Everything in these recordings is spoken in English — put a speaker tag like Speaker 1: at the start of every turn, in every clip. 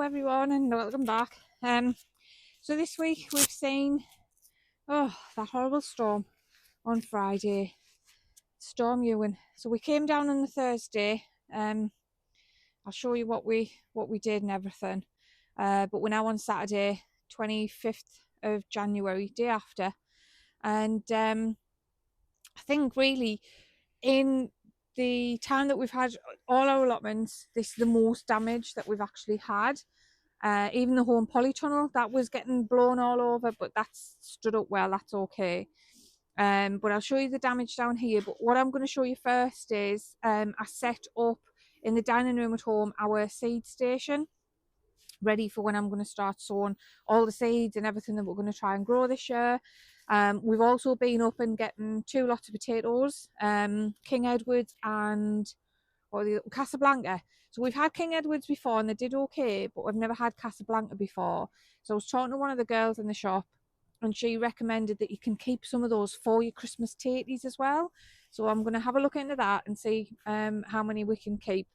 Speaker 1: everyone and welcome back. So this week we've seen that horrible storm on Friday, Storm Eowyn. So we came down on the Thursday. I'll show you what we did and everything. But we're now on Saturday, 25th of January, day after, and I think really in the time that we've had all our allotments, this is the most damage that we've actually had. Even the home polytunnel, that was getting blown all over, but that's stood up well, that's okay. But I'll show you the damage down here. But what I'm going to show you first is I set up in the dining room at home our seed station, ready for when I'm going to start sowing all the seeds and everything that we're going to try and grow this year. We've also been up and getting 2 lots of potatoes, King Edwards and the Casablanca. So we've had King Edwards before and they did okay, but we've never had Casablanca before. So I was talking to one of the girls in the shop and she recommended that you can keep some of those for your Christmas taties as well. So I'm going to have a look into that and see how many we can keep.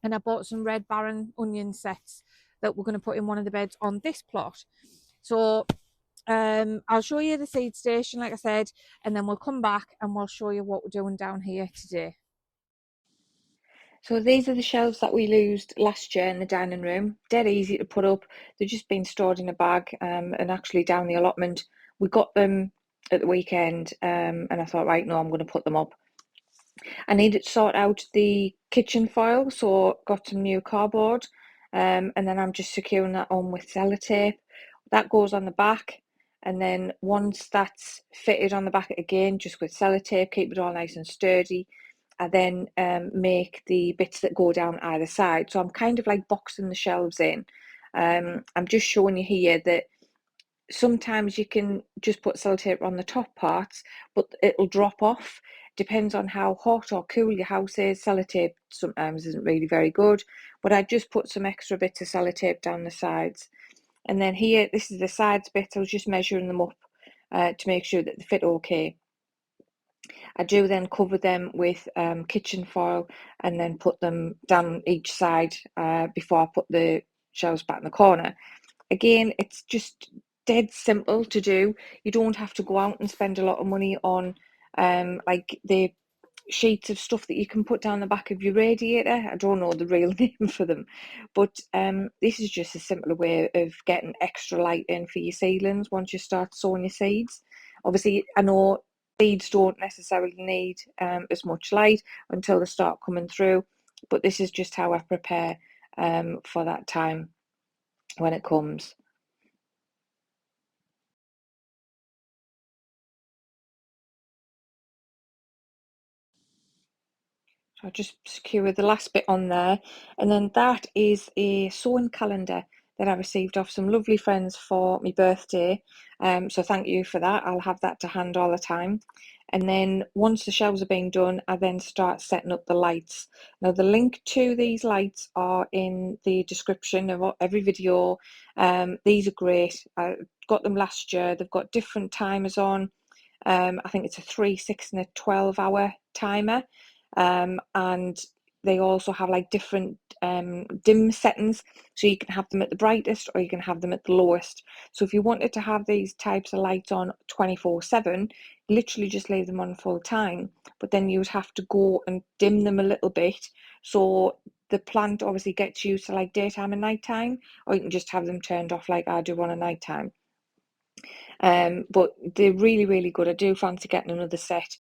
Speaker 1: And I bought some red Baron onion sets that we're going to put in one of the beds on this plot. So I'll show you the seed station, like I said, and then we'll come back and we'll show you what we're doing down here today. So these are the shelves that we used last year in the dining room. Dead easy to put up. They've just been stored in a bag, and actually down the allotment. We got them at the weekend, and I thought, right, no, I'm going to put them up. I needed to sort out the kitchen foil, so got some new cardboard, and then I'm just securing that on with sellotape. That goes on the back, and then once that's fitted on the back again, just with sellotape, keep it all nice and sturdy. I then make the bits that go down either side. So I'm kind of like boxing the shelves in. I'm just showing you here that sometimes you can just put sellotape on the top parts, but it'll drop off. Depends on how hot or cool your house is. Sellotape sometimes isn't really very good, but I just put some extra bits of sellotape down the sides. And then here, this is the sides bit. I was just measuring them up to make sure that they fit okay. I do then cover them with kitchen foil and then put them down each side before I put the shelves back in the corner. Again, it's just dead simple to do. You don't have to go out and spend a lot of money on like the sheets of stuff that you can put down the back of your radiator. I don't know the real name for them, but this is just a simpler way of getting extra light in for your seedlings once you start sowing your seeds. Obviously, I know seeds don't necessarily need as much light until they start coming through, but this is just how I prepare for that time when it comes. So I'll just secure the last bit on there, and then that is a sewing calendar that I received off some lovely friends for my birthday. So thank you for that. I'll have that to hand all the time. And then once the shelves are being done, I then start setting up the lights. Now the link to these lights are in the description of every video. These are great. I got them last year. They've got different timers on. I think it's a 3, 6 and a 12-hour timer. And they also have like different dim settings, so you can have them at the brightest or you can have them at the lowest. So if you wanted to have these types of lights on 24/7, literally just leave them on full time, but then you would have to go and dim them a little bit so the plant obviously gets used to like daytime and nighttime, or you can just have them turned off like I do on a nighttime. But they're really, really good. I do fancy getting another set.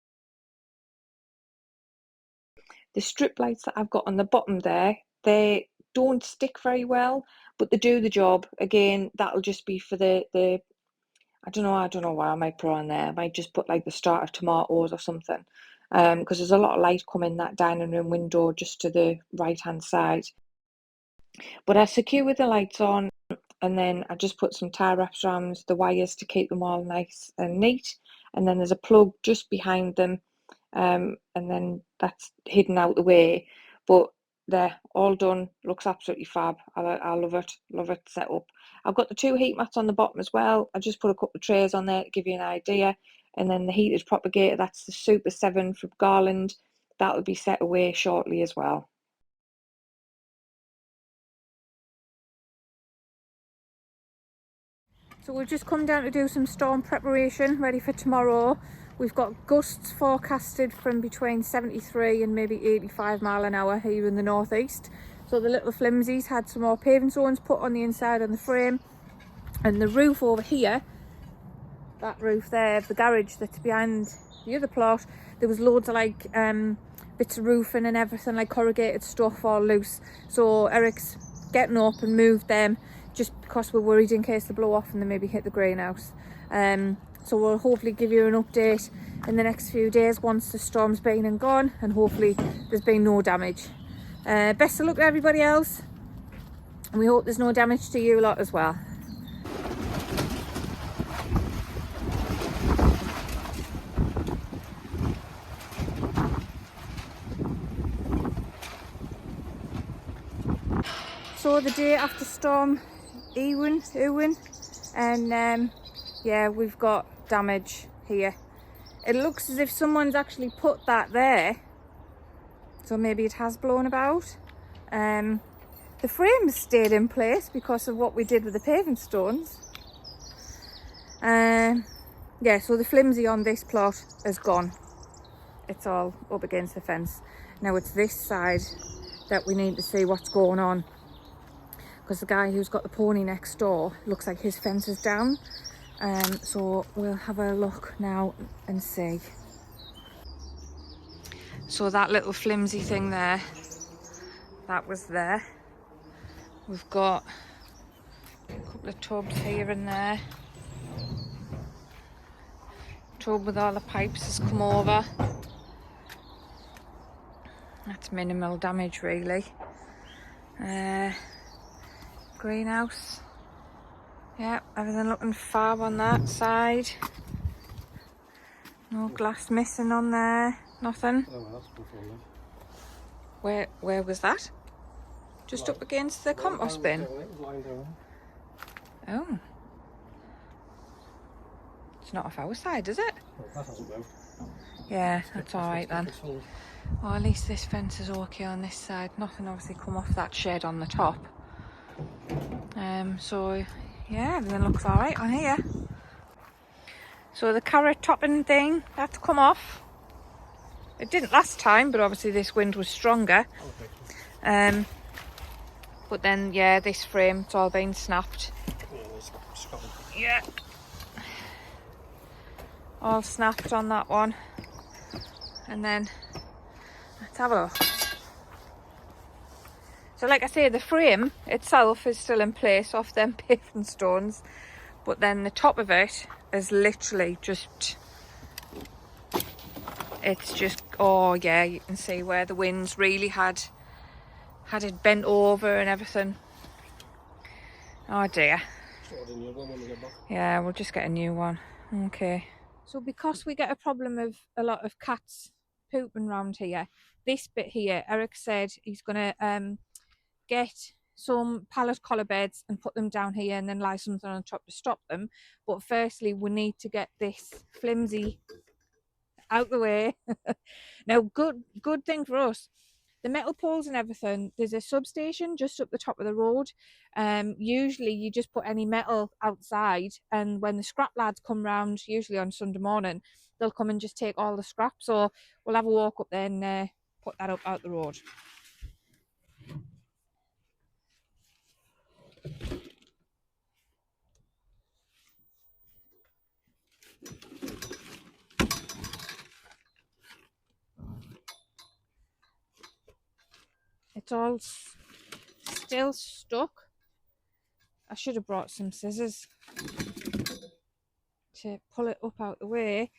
Speaker 1: The strip lights that I've got on the bottom there, they don't stick very well, but they do the job. Again, that'll just be for the I don't know what I might put on there. I might just put like the start of tomatoes or something. Because there's a lot of light coming that dining room window just to the right hand side. But I secure the lights on, and then I just put some tie wraps around the wires to keep them all nice and neat. And then there's a plug just behind them, and then that's hidden out the way. But they're all done. Looks absolutely fab. I love it set up. I've got the 2 heat mats on the bottom as well. I just put a couple of trays on there to give you an idea. And then the heated propagator, that's the Super 7 from Garland. That will be set away shortly as well. So we've just come down to do some storm preparation, ready for tomorrow. We've got gusts forecasted from between 73 and maybe 85 mile an hour here in the northeast. So the little flimsies had some more paving stones put on the inside on the frame. And the roof over here, that roof there, the garage that's behind the other plot, there was loads of like bits of roofing and everything, like corrugated stuff all loose. So Eric's getting up and moved them, just because we're worried in case they blow off and they maybe hit the greenhouse. So we'll hopefully give you an update in the next few days once the storm's been and gone, and hopefully there's been no damage. Best of luck to everybody else, and we hope there's no damage to you lot as well. So the day after Storm Eowyn, and yeah, we've got damage here. It looks as if someone's actually put that there, so maybe it has blown about. The frames stayed in place because of what we did with the paving stones. Yeah, so the flimsy on this plot is gone. It's all up against the fence. Now it's this side that we need to see what's going on, because the guy who's got the pony next door, looks like his fence is down. So we'll have a look now and see. So that little flimsy thing there, that was there. We've got a couple of tubs here and there. Tub with all the pipes has come over. That's minimal damage really. Greenhouse. Yeah, everything looking fab on that side. No glass missing on there. Nothing.
Speaker 2: Oh, well, that's good.
Speaker 1: Where was that? Just up against the compost bin. Oh. It's not off our side, is it?
Speaker 2: Well, that hasn't moved.
Speaker 1: Yeah, that's alright then. Well, at least this fence is okay on this side. Nothing obviously come off that shed on the top. So yeah, everything looks alright on here. So the carrot topping thing, that's come off. It didn't last time, but obviously this wind was stronger. But then yeah, this frame, it's all been snapped. Yeah. All snapped on that one. And then let's have a look. So like I say, the frame itself is still in place off them paving stones, but then the top of it is literally just, it's just, oh yeah, you can see where the winds really had it bent over and everything. Oh dear. Yeah, we'll just get a new one. Okay. So because we get a problem of a lot of cats pooping around here, this bit here, Eric said he's gonna get some pallet collar beds and put them down here and then lie something on top to stop them. But firstly, we need to get this flimsy out the way. Now, good thing for us, the metal poles and everything, there's a substation just up the top of the road. Usually you just put any metal outside, and when the scrap lads come round, usually on Sunday morning, they'll come and just take all the scrap. So we'll have a walk up there and put that up out the road. It's all still stuck. I should have brought some scissors to pull it up out the way,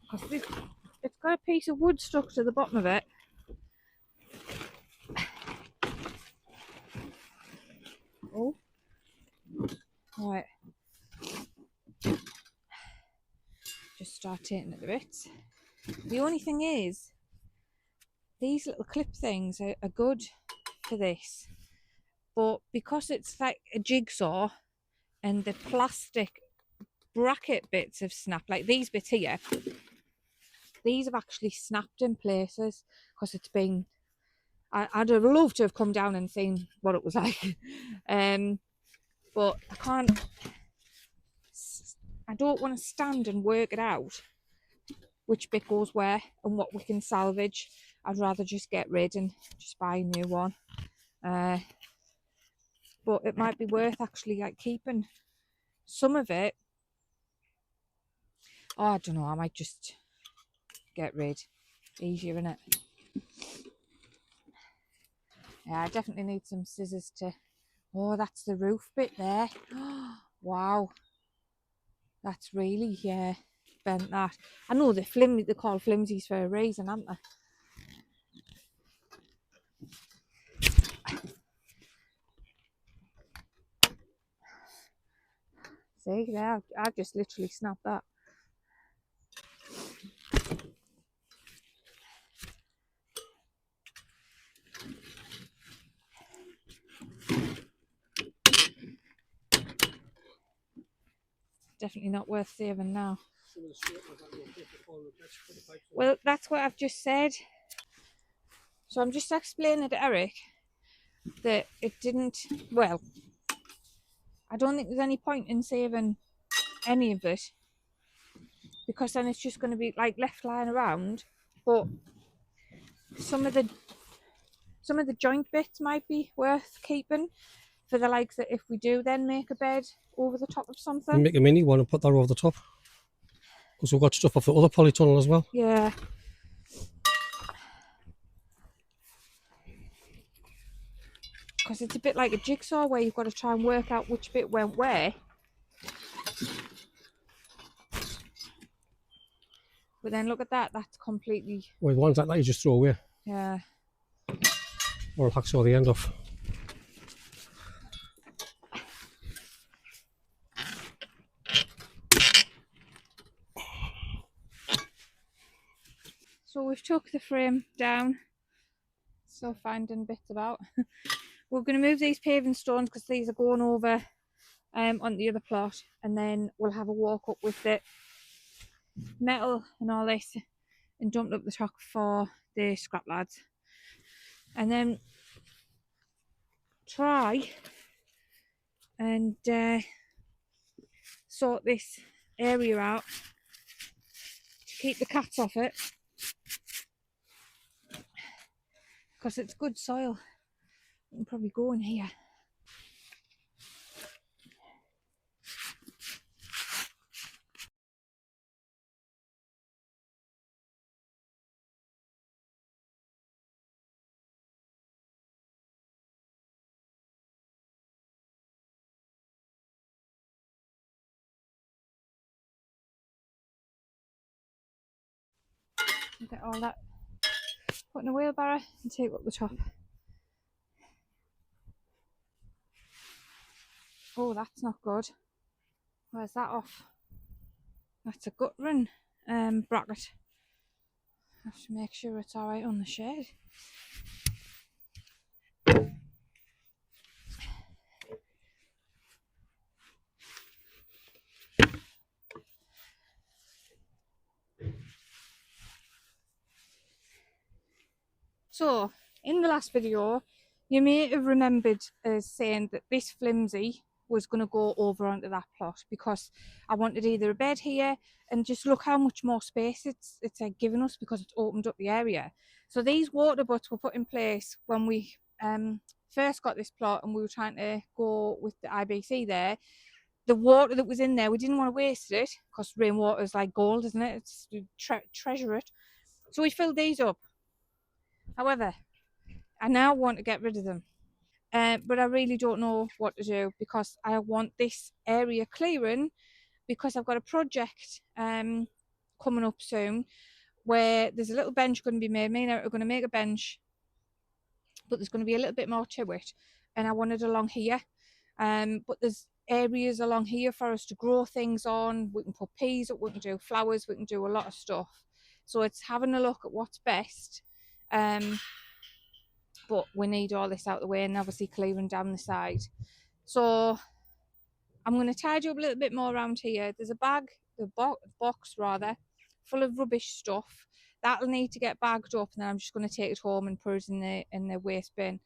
Speaker 1: because it's got a piece of wood stuck to the bottom of it. Oh, right. Just start taking it to bits. The only thing is, these little clip things are good for this, but because it's like a jigsaw and the plastic bracket bits have snapped, like these bits here, these have actually snapped in places because it's been, I'd have loved to have come down and seen what it was like. but I don't want to stand and work it out which bit goes where and what we can salvage. I'd rather just get rid and just buy a new one. But it might be worth actually like keeping some of it. Oh, I don't know, I might just get rid. Easier, isn't it? Yeah, I definitely need some scissors to... Oh, that's the roof bit there. Wow. That's really, yeah, bent that. I know they're called flimsies for a reason, aren't they? See, there, I just literally snapped that. Definitely not worth saving now. Well, that's what I've just said. So I'm just explaining to Eric that it didn't... Well, I don't think there's any point in saving any of it, because then it's just going to be like left lying around. But some of the joint bits might be worth keeping for the likes that if we do then make a bed over the top of something.
Speaker 2: Make a mini one and put that over the top, because we've got stuff off the other polytunnel as well.
Speaker 1: Yeah. Because it's a bit like a jigsaw where you've got to try and work out which bit went where. But then look at that, that's completely...
Speaker 2: Well, the ones like that you just throw away.
Speaker 1: Yeah.
Speaker 2: Or I'll hacksaw the end off.
Speaker 1: So we've took the frame down. Still finding bits about. We're going to move these paving stones because these are going over on the other plot, and then we'll have a walk up with the metal and all this and dumped up the top for the scrap lads, and then try and sort this area out to keep the cats off it, because it's good soil. We can probably go in here. Get all that put in a wheelbarrow and take up the top. Oh, that's not good. Where's that off? That's a guttering bracket. I have to make sure it's alright on the shed. So, in the last video, you may have remembered us saying that this flimsy was going to go over onto that plot, because I wanted either a bed here, and just look how much more space it's given us because it's opened up the area. So these water butts were put in place when we first got this plot and we were trying to go with the IBC there. The water that was in there, we didn't want to waste it, because rainwater is like gold, isn't it? It's, you treasure it. So we filled these up. However, I now want to get rid of them, but I really don't know what to do, because I want this area clearing, because I've got a project coming up soon where there's a little bench going to be made. Me and Eric are going to make a bench, but there's going to be a little bit more to it, and I want it along here. But there's areas along here for us to grow things on. We can put peas up, we can do flowers, we can do a lot of stuff. So it's having a look at what's best. But we need all this out the way, and obviously clearing down the side. So I'm going to tidy up a little bit more around here. There's a bag, box rather, full of rubbish stuff. That'll need to get bagged up, and then I'm just going to take it home and put it in the waste bin.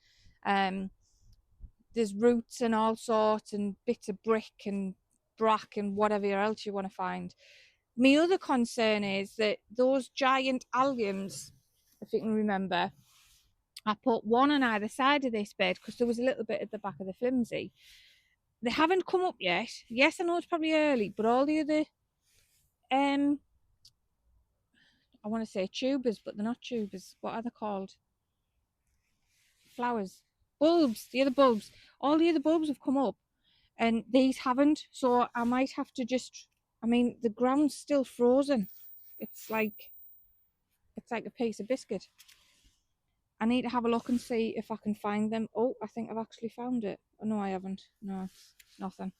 Speaker 1: there's roots and all sorts and bits of brick and brack and whatever else you want to find. My other concern is that those giant alliums, if you can remember, I put one on either side of this bed because there was a little bit at the back of the flimsy. They haven't come up yet. Yes, I know it's probably early, but all the other I want to say tubers, but they're not tubers. What are they called? Flowers. Bulbs. The other bulbs. All the other bulbs have come up and these haven't. So I might have to just, I mean, the ground's still frozen. It's like a piece of biscuit. I need to have a look and see if I can find them. Oh, I think I've actually found it. Oh, no, I haven't. No, it's nothing.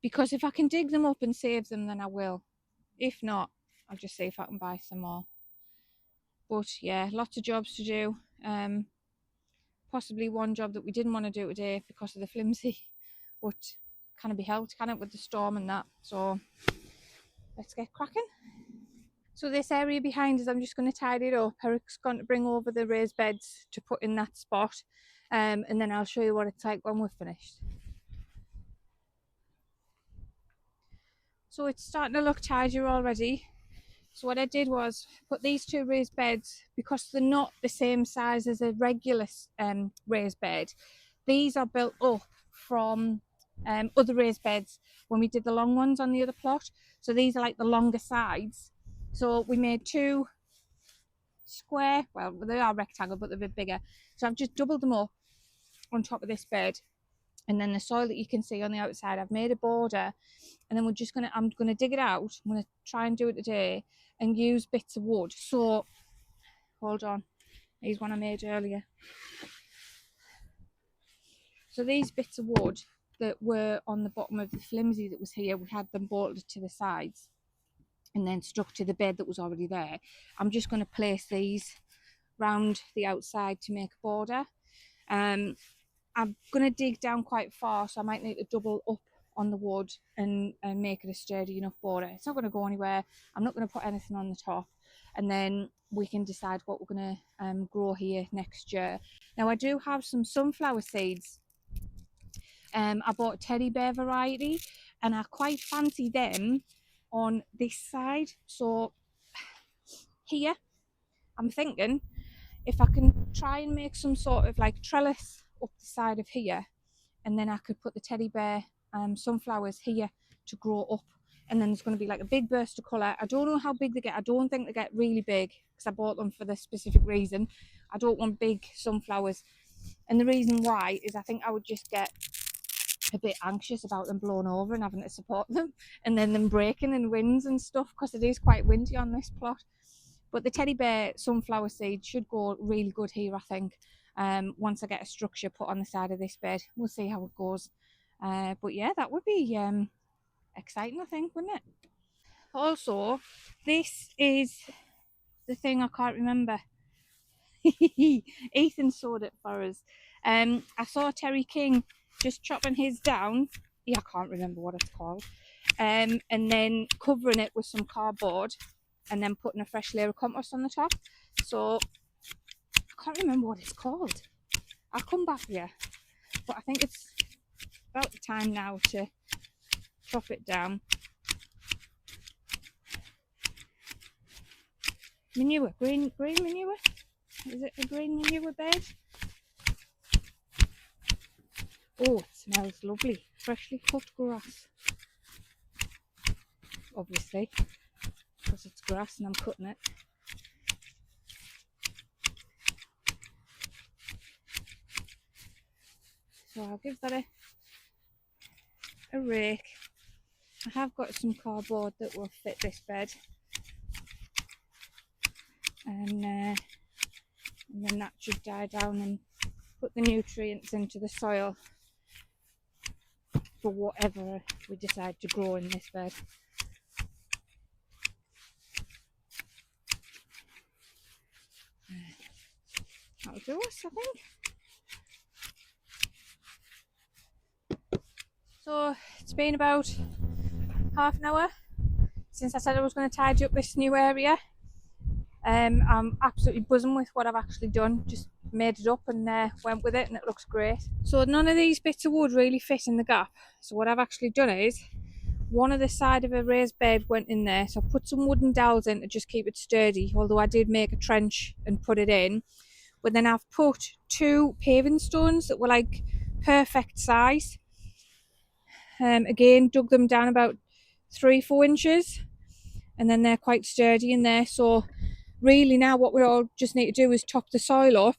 Speaker 1: Because if I can dig them up and save them, then I will. If not, I'll just see if I can buy some more. But yeah, lots of jobs to do. Possibly one job that we didn't want to do today because of the flimsy, but can it be helped, can it, with the storm and that? So let's get cracking. So this area behind us, I'm just going to tidy it up. Eric's going to bring over the raised beds to put in that spot, and then I'll show you what it's like when we're finished. So it's starting to look tidier already. So what I did was put these two raised beds, because they're not the same size as a regular raised bed. These are built up from other raised beds when we did the long ones on the other plot. So these are like the longer sides. So we made two square, well, they are rectangle, but they're a bit bigger. So I've just doubled them up on top of this bed. And then the soil that you can see on the outside, I've made a border. And then I'm gonna dig it out. I'm gonna try and do it today and use bits of wood. So, hold on, here's one I made earlier. So these bits of wood that were on the bottom of the flimsy that was here, we had them bolted to the sides and then stuck to the bed that was already there. I'm just going to place these round the outside to make a border. I'm going to dig down quite far, so I might need to double up on the wood and make it a sturdy enough border. It's not going to go anywhere. I'm not going to put anything on the top, and then we can decide what we're going to grow here next year. Now I do have some sunflower seeds. I bought a teddy bear variety and I quite fancy them on this side. So here I'm thinking if I can try and make some sort of like trellis up the side of here, and then I could put the teddy bear sunflowers here to grow up, and then there's going to be like a big burst of colour. I don't know how big they get. I don't think they get really big because I bought them for the specific reason. I don't want big sunflowers, and the reason why is I think I would just get a bit anxious about them blowing over and having to support them, and then them breaking in winds and stuff, because it is quite windy on this plot. But the teddy bear sunflower seed should go really good here, I think. Once I get a structure put on the side of this bed, we'll see how it goes. But yeah, that would be exciting, I think, wouldn't it? Also, this is the thing I can't remember. Ethan sawed it for us. I saw Terry King just chopping his down. Yeah, I can't remember what it's called. And then covering it with some cardboard and then putting a fresh layer of compost on the top. So I can't remember what it's called. I'll come back here, but I think it's about the time now to chop it down. Manure, green manure. Is it a green manure bed? Oh, it smells lovely. Freshly cut grass. Obviously, because it's grass and I'm cutting it. So I'll give that a rake. I have got some cardboard that will fit this bed. And then that should die down and put the nutrients into the soil for whatever we decide to grow in this bed. That'll do us, I think. So it's been about half an hour since I said I was going to tidy up this new area. I'm absolutely buzzing with what I've actually done. Just made it up and went with it, and it looks great. So none of these bits of wood really fit in the gap. So what I've actually done is, one of the side of a raised bed went in there, so I put some wooden dowels in to just keep it sturdy, although I did make a trench and put it in. But then I've put 2 paving stones that were like perfect size. Again, dug them down about 3-4 inches, and then they're quite sturdy in there. So really now what we all just need to do is top the soil up.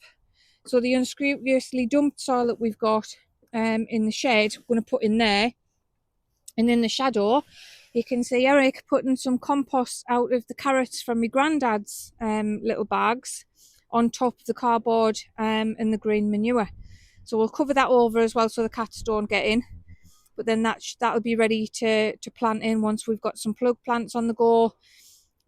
Speaker 1: So the unscrupulously dumped soil that we've got in the shed, we're going to put in there. And in the shadow, you can see Eric putting some compost out of the carrots from my granddad's little bags on top of the cardboard and the green manure. So we'll cover that over as well so the cats don't get in. But then that'll be ready to plant in once we've got some plug plants on the go.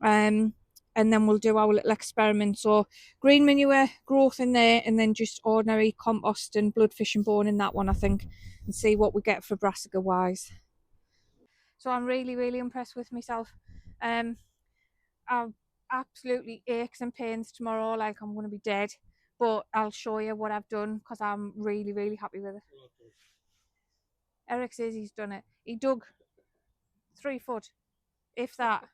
Speaker 1: And then we'll do our little experiment. So green manure growth in there, and then just ordinary compost and bloodfish and bone in that one, I think, and see what we get for brassica wise. So I'm really, really impressed with myself. I've absolutely aches and pains tomorrow, like I'm going to be dead. But I'll show you what I've done because I'm really, really happy with it. Eric says he's done it. He dug 3 foot, if that.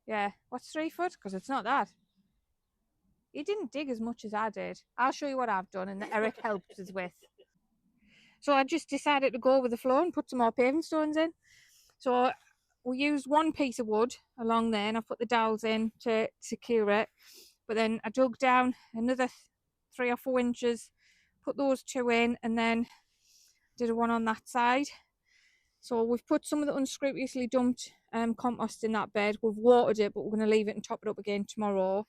Speaker 1: Yeah. What's 3 foot? Because it's not that. He didn't dig as much as I did. I'll show you what I've done, and Eric helps us with. So I just decided to go with the flow and put some more paving stones in. So we used 1 piece of wood along there, and I put the dowels in to secure it. But then I dug down another 3 or 4 inches, put those 2 in, and then did a one on that side. So we've put some of the unscrupulously dumped compost in that bed. We've watered it, but we're going to leave it and top it up again tomorrow.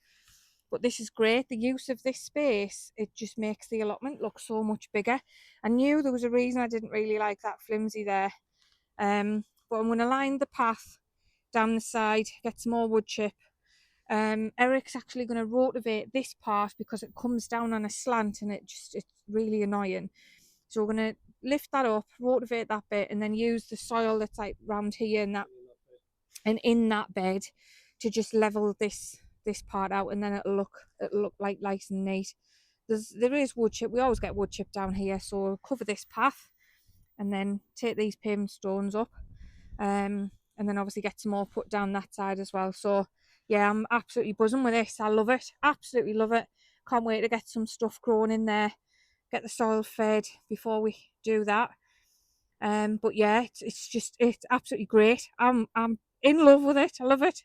Speaker 1: But this is great. The use of this space, it just makes the allotment look so much bigger. I knew there was a reason I didn't really like that flimsy there. But I'm going to line the path down the side, get some more wood chip. Eric's actually going to rotivate this part because it comes down on a slant and it's really annoying. So we're going to lift that up, rotivate that bit, and then use the soil that's like round here and that, and in that bed, to just level this part out, and then it'll look like nice and neat. There is wood chip. We always get wood chip down here, so we'll cover this path and then take these paving stones up, and then obviously get some more put down that side as well. So yeah, I'm absolutely buzzing with this. I love it, absolutely love it. Can't wait to get some stuff growing in there, get the soil fed before we do that. But yeah, it's absolutely great. I'm in love with it. I love it.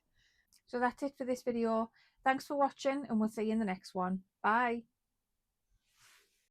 Speaker 1: So that's it for this video. Thanks for watching, and we'll see you in the next one. Bye.